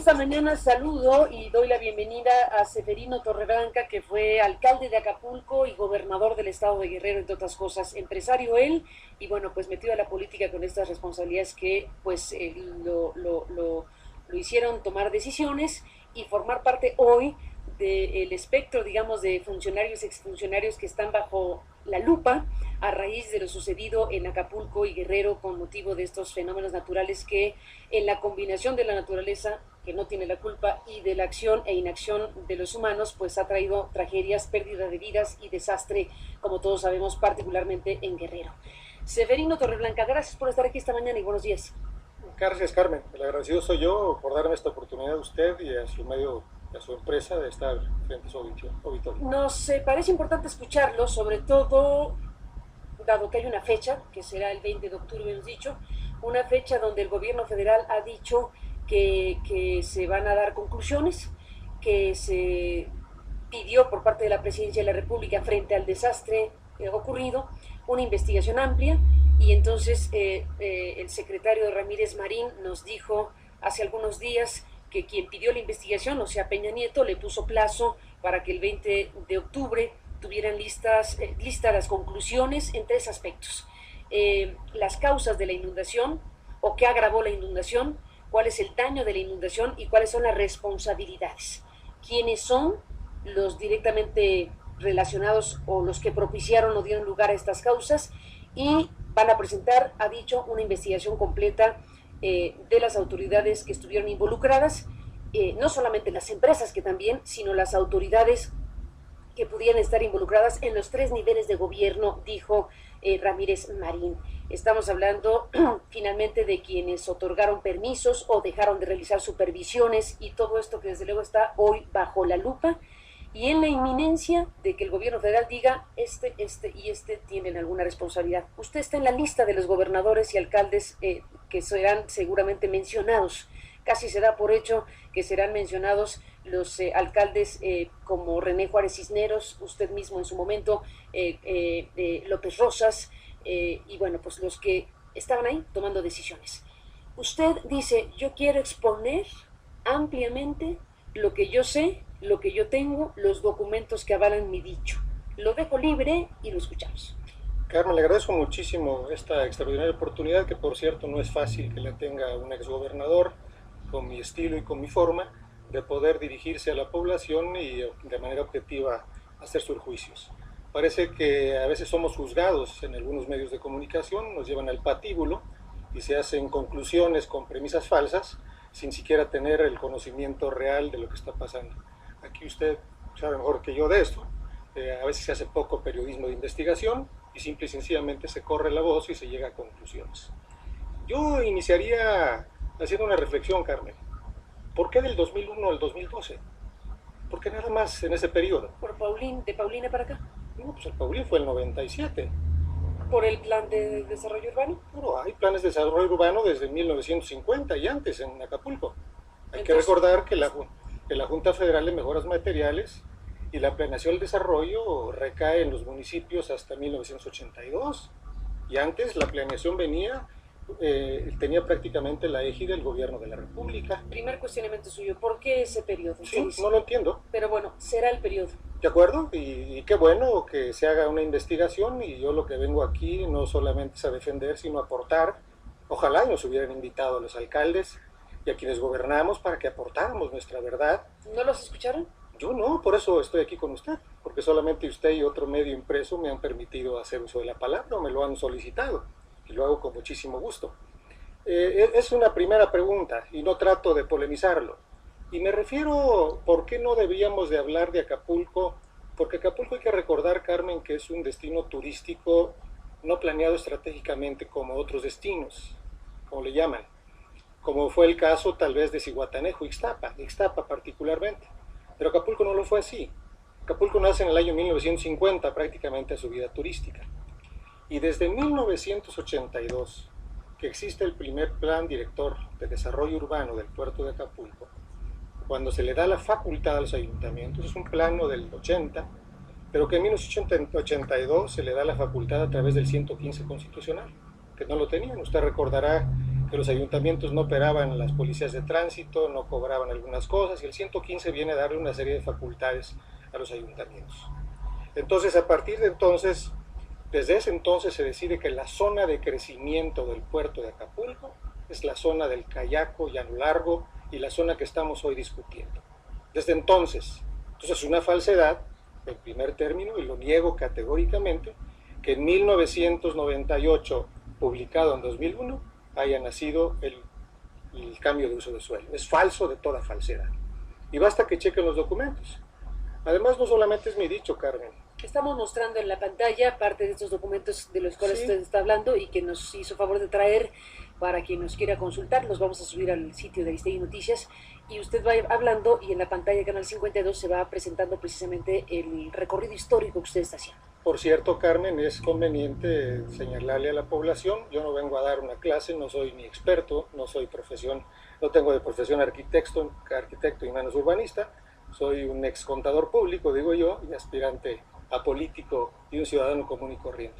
esta mañana saludo y doy la bienvenida a Severino Torreblanca, que fue alcalde de Acapulco y gobernador del estado de Guerrero, entre otras cosas, empresario él, y bueno, pues metido a la política con estas responsabilidades que pues lo hicieron tomar decisiones y formar parte hoy del espectro, digamos, de funcionarios, exfuncionarios que están bajo la lupa a raíz de lo sucedido en Acapulco y Guerrero con motivo de estos fenómenos naturales que en la combinación de la naturaleza, que no tiene la culpa, y de la acción e inacción de los humanos, pues ha traído tragedias, pérdida de vidas y desastre, como todos sabemos, particularmente en Guerrero. Severino Torreblanca, gracias por estar aquí esta mañana y buenos días. Gracias, Carmen. El agradecido soy yo por darme esta oportunidad a usted y a su medio, a su empresa, de estar frente a su auditorio. Nos parece importante escucharlo, sobre todo dado que hay una fecha, que será el 20 de octubre, hemos dicho, una fecha donde el gobierno federal ha dicho que se van a dar conclusiones, que se pidió por parte de la Presidencia de la República frente al desastre ocurrido una investigación amplia, y entonces el secretario Ramírez Marín nos dijo hace algunos días que quien pidió la investigación, o sea Peña Nieto, le puso plazo para que el 20 de octubre tuvieran listas las conclusiones en tres aspectos: las causas de la inundación, o qué agravó la inundación, cuál es el daño de la inundación y cuáles son las responsabilidades, quiénes son los directamente relacionados o los que propiciaron o dieron lugar a estas causas, y van a presentar, ha dicho, una investigación completa de las autoridades que estuvieron involucradas, no solamente las empresas que también, sino las autoridades que pudieran estar involucradas en los tres niveles de gobierno, dijo Ramírez Marín. Estamos hablando finalmente de quienes otorgaron permisos o dejaron de realizar supervisiones, y todo esto que desde luego está hoy bajo la lupa y en la inminencia de que el gobierno federal diga este tienen alguna responsabilidad. Usted está en la lista de los gobernadores y alcaldes que serán seguramente mencionados. Casi se da por hecho que serán mencionados los alcaldes como René Juárez Cisneros, usted mismo en su momento, López Rosas, y bueno, pues los que estaban ahí tomando decisiones. Usted dice, yo quiero exponer ampliamente lo que yo sé, lo que yo tengo, los documentos que avalan mi dicho. Lo dejo libre y lo escuchamos. Carmen, le agradezco muchísimo esta extraordinaria oportunidad, que por cierto no es fácil que la tenga un exgobernador con mi estilo y con mi forma de poder dirigirse a la población y de manera objetiva hacer sus juicios. Parece que a veces somos juzgados en algunos medios de comunicación, nos llevan al patíbulo y se hacen conclusiones con premisas falsas sin siquiera tener el conocimiento real de lo que está pasando. Aquí usted sabe mejor que yo de esto. A veces se hace poco periodismo de investigación y simple y sencillamente se corre la voz y se llega a conclusiones. Yo iniciaría haciendo una reflexión, Carmen. ¿Por qué del 2001 al 2012? ¿Por qué nada más en ese periodo? ¿De Paulina para acá? No, pues el Paulín fue el 97. ¿Por el plan de desarrollo urbano? Bueno, hay planes de desarrollo urbano desde 1950 y antes en Acapulco. Hay que Entonces, recordar que la Junta Federal de Mejoras Materiales y la planeación del desarrollo recae en los municipios hasta 1982. Y antes la planeación tenía prácticamente la égida del gobierno de la República. primer cuestionamiento suyo, ¿por qué ese periodo? Sí, no lo entiendo. Pero bueno, será el periodo. ¿De acuerdo? Y qué bueno que se haga una investigación, y yo lo que vengo aquí no solamente es a defender, sino a aportar. Ojalá nos hubieran invitado a los alcaldes y a quienes gobernamos para que aportáramos nuestra verdad. ¿No los escucharon? Yo no, por eso estoy aquí con usted, porque solamente usted y otro medio impreso me han permitido hacer uso de la palabra, o me lo han solicitado, y lo hago con muchísimo gusto. Es una primera pregunta, y no trato de polemizarlo. Y me refiero, ¿por qué no debíamos de hablar de Acapulco? Porque Acapulco, hay que recordar, Carmen, que es un destino turístico no planeado estratégicamente como otros destinos, como le llaman, como fue el caso tal vez de Zihuatanejo, Ixtapa particularmente. Pero Acapulco no lo fue así. Acapulco nace en el año 1950, prácticamente a su vida turística. Y desde 1982, que existe el primer plan director de desarrollo urbano del puerto de Acapulco, cuando se le da la facultad a los ayuntamientos, es un plano del 80, pero que en 1982 se le da la facultad a través del 115 constitucional, que no lo tenían. Usted recordará que los ayuntamientos no operaban las policías de tránsito, no cobraban algunas cosas, y el 115 viene a darle una serie de facultades a los ayuntamientos. Entonces, a partir de entonces, desde ese entonces se decide que la zona de crecimiento del puerto de Acapulco es la zona del Cayaco, Llano Largo, y la zona que estamos hoy discutiendo. Desde entonces es una falsedad, en primer término, y lo niego categóricamente, que en 1998, publicado en 2001, haya nacido el cambio de uso de suelo. Es falso de toda falsedad. Y basta que chequen los documentos. Además, no solamente es mi dicho, Carmen. Estamos mostrando en la pantalla parte de estos documentos de los cuales usted está hablando y que nos hizo favor de traer para quien nos quiera consultar. Los vamos a subir al sitio de Aristegui Noticias y usted va hablando y en la pantalla de Canal 52 se va presentando precisamente el recorrido histórico que usted está haciendo. Por cierto, Carmen, es conveniente señalarle a la población, yo no vengo a dar una clase, no soy ni experto, no tengo de profesión arquitecto y menos urbanista, soy un ex contador público, digo yo, y aspirante a político y un ciudadano común y corriente.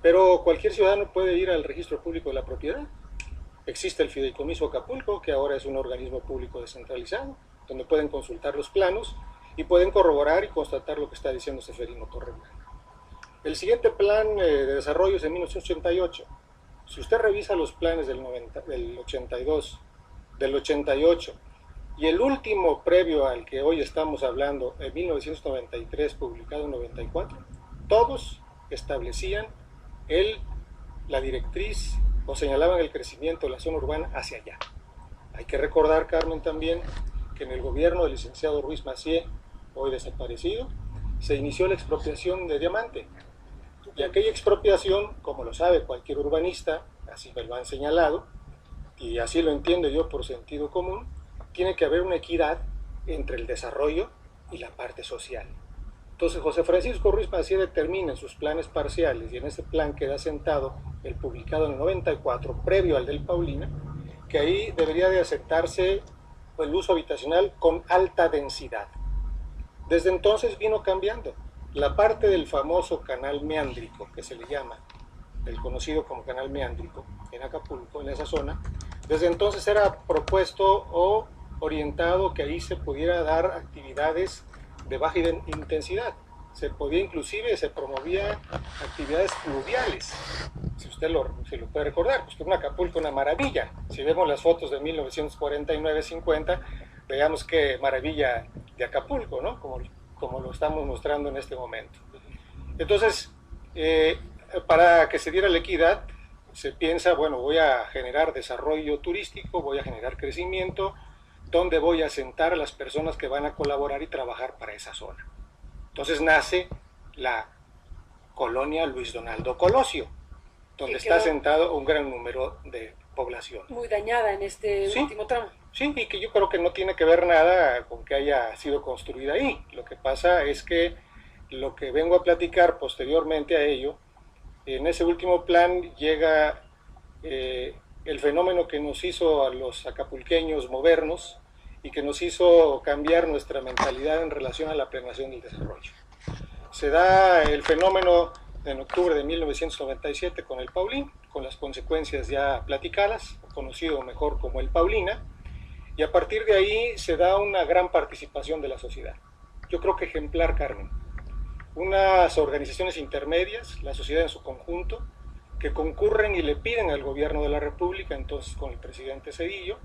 Pero cualquier ciudadano puede ir al registro público de la propiedad. Existe el Fideicomiso Acapulco, que ahora es un organismo público descentralizado, donde pueden consultar los planos y pueden corroborar y constatar lo que está diciendo Seferino Torreblanca. El siguiente plan de desarrollo es de 1988. Si usted revisa los planes del 82, del 88, y el último previo al que hoy estamos hablando, en 1993, publicado en 94, todos establecían la directriz o señalaban el crecimiento de la zona urbana hacia allá. Hay que recordar, Carmen, también que en el gobierno del licenciado Ruiz Massieu, hoy desaparecido, se inició la expropiación de diamante. Y aquella expropiación, como lo sabe cualquier urbanista, así me lo han señalado, y así lo entiendo yo por sentido común, tiene que haber una equidad entre el desarrollo y la parte social. Entonces José Francisco Ruiz Massieu determina en sus planes parciales, y en ese plan queda sentado el publicado en el 94, previo al del Paulina, que ahí debería de aceptarse el uso habitacional con alta densidad. Desde entonces vino cambiando. La parte del famoso canal meándrico, que se le llama, el conocido como canal meándrico, en Acapulco, en esa zona, desde entonces era propuesto o orientado que ahí se pudiera dar actividades de baja intensidad. Se promovía actividades fluviales. Si usted se lo puede recordar, pues que un Acapulco una maravilla. Si vemos las fotos de 1949-50, veamos qué maravilla de Acapulco, ¿no? Como lo estamos mostrando en este momento. Entonces, para que se diera la equidad, se piensa, bueno, voy a generar desarrollo turístico, voy a generar crecimiento, donde voy a asentar a las personas que van a colaborar y trabajar para esa zona. Entonces nace la colonia Luis Donaldo Colosio, donde está asentado un gran número de población. Muy dañada en este último tramo. Sí, y que yo creo que no tiene que ver nada con que haya sido construida ahí. Lo que pasa es que lo que vengo a platicar posteriormente a ello, en ese último plan llega el fenómeno que nos hizo a los acapulqueños movernos y que nos hizo cambiar nuestra mentalidad en relación a la planeación del desarrollo. Se da el fenómeno en octubre de 1997 con el Paulín, con las consecuencias ya platicadas, conocido mejor como el Paulina, y a partir de ahí se da una gran participación de la sociedad. Yo creo que ejemplar, Carmen. Unas organizaciones intermedias, la sociedad en su conjunto, que concurren y le piden al gobierno de la República, entonces con el presidente Zedillo,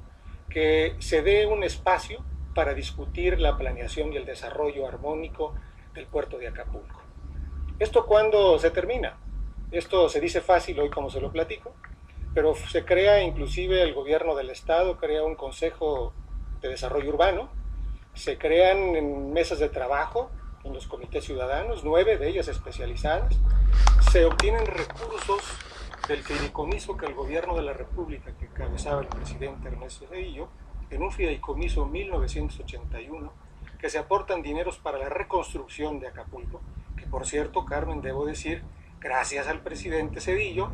que se dé un espacio para discutir la planeación y el desarrollo armónico del puerto de Acapulco. ¿Esto cuándo se termina? Esto se dice fácil hoy como se lo platico, pero se crea inclusive el gobierno del estado, crea un consejo de desarrollo urbano, se crean mesas de trabajo en los comités ciudadanos, 9 de ellas especializadas, se obtienen recursos del fideicomiso que el gobierno de la República, que encabezaba el presidente Ernesto Zedillo, en un fideicomiso 1981, que se aportan dineros para la reconstrucción de Acapulco, que por cierto, Carmen, debo decir, gracias al presidente Zedillo,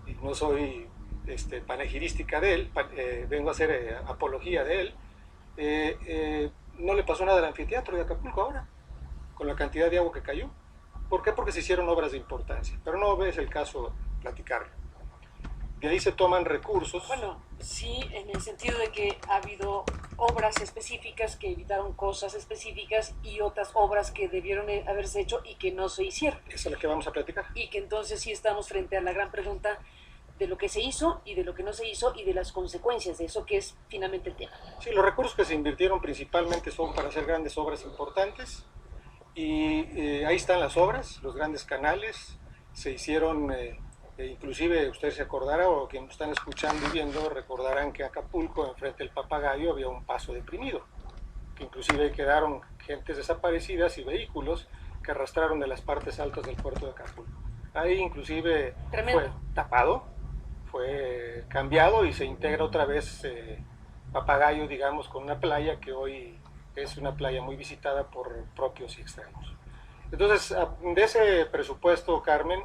y no soy panegirística de él, vengo a hacer apología de él, no le pasó nada al anfiteatro de Acapulco ahora, con la cantidad de agua que cayó. ¿Por qué? Porque se hicieron obras de importancia, pero no es el caso platicarlo. de ahí se toman recursos. Bueno, sí, en el sentido de que ha habido obras específicas que evitaron cosas específicas y otras obras que debieron haberse hecho y que no se hicieron. Esa es la que vamos a platicar. Y que entonces sí estamos frente a la gran pregunta de lo que se hizo y de lo que no se hizo y de las consecuencias de eso, que es finalmente el tema. Sí, los recursos que se invirtieron principalmente son para hacer grandes obras importantes y ahí están las obras, los grandes canales, se hicieron, inclusive ustedes se acordarán o quienes están escuchando y viendo recordarán que Acapulco, enfrente del Papagayo, había un paso deprimido, que inclusive quedaron gentes desaparecidas y vehículos que arrastraron de las partes altas del puerto de Acapulco. Ahí inclusive fue tapado, fue cambiado y se integra otra vez Papagayo, digamos, con una playa que hoy es una playa muy visitada por propios y extraños. Entonces, de ese presupuesto, Carmen,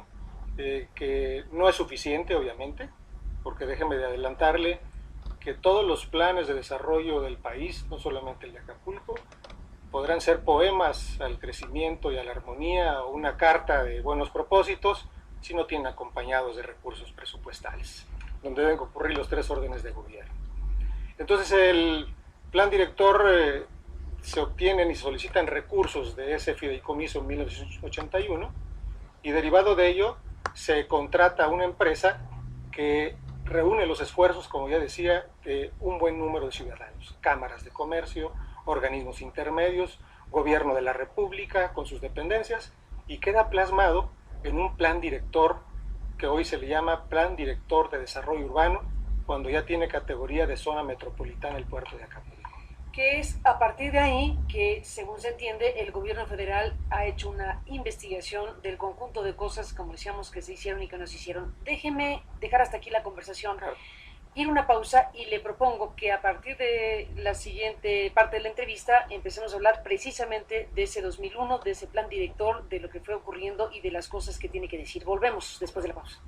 que no es suficiente, obviamente, porque déjeme de adelantarle que todos los planes de desarrollo del país, no solamente el de Acapulco, podrán ser poemas al crecimiento y a la armonía o una carta de buenos propósitos si no tienen acompañados de recursos presupuestales, donde deben ocurrir los 3 órdenes de gobierno. Entonces el plan director se obtienen y se solicitan recursos de ese fideicomiso en 1981 y derivado de ello se contrata a una empresa que reúne los esfuerzos, como ya decía, de un buen número de ciudadanos, cámaras de comercio, organismos intermedios, gobierno de la República con sus dependencias, y queda plasmado en un plan director que hoy se le llama Plan Director de Desarrollo Urbano, cuando ya tiene categoría de zona metropolitana el puerto de Acapulco. Que es a partir de ahí que, según se entiende, el gobierno federal ha hecho una investigación del conjunto de cosas, como decíamos, que se hicieron y que no se hicieron. Déjeme dejar hasta aquí la conversación, ir una pausa y le propongo que a partir de la siguiente parte de la entrevista empecemos a hablar precisamente de ese 2001, de ese plan director, de lo que fue ocurriendo y de las cosas que tiene que decir. Volvemos después de la pausa.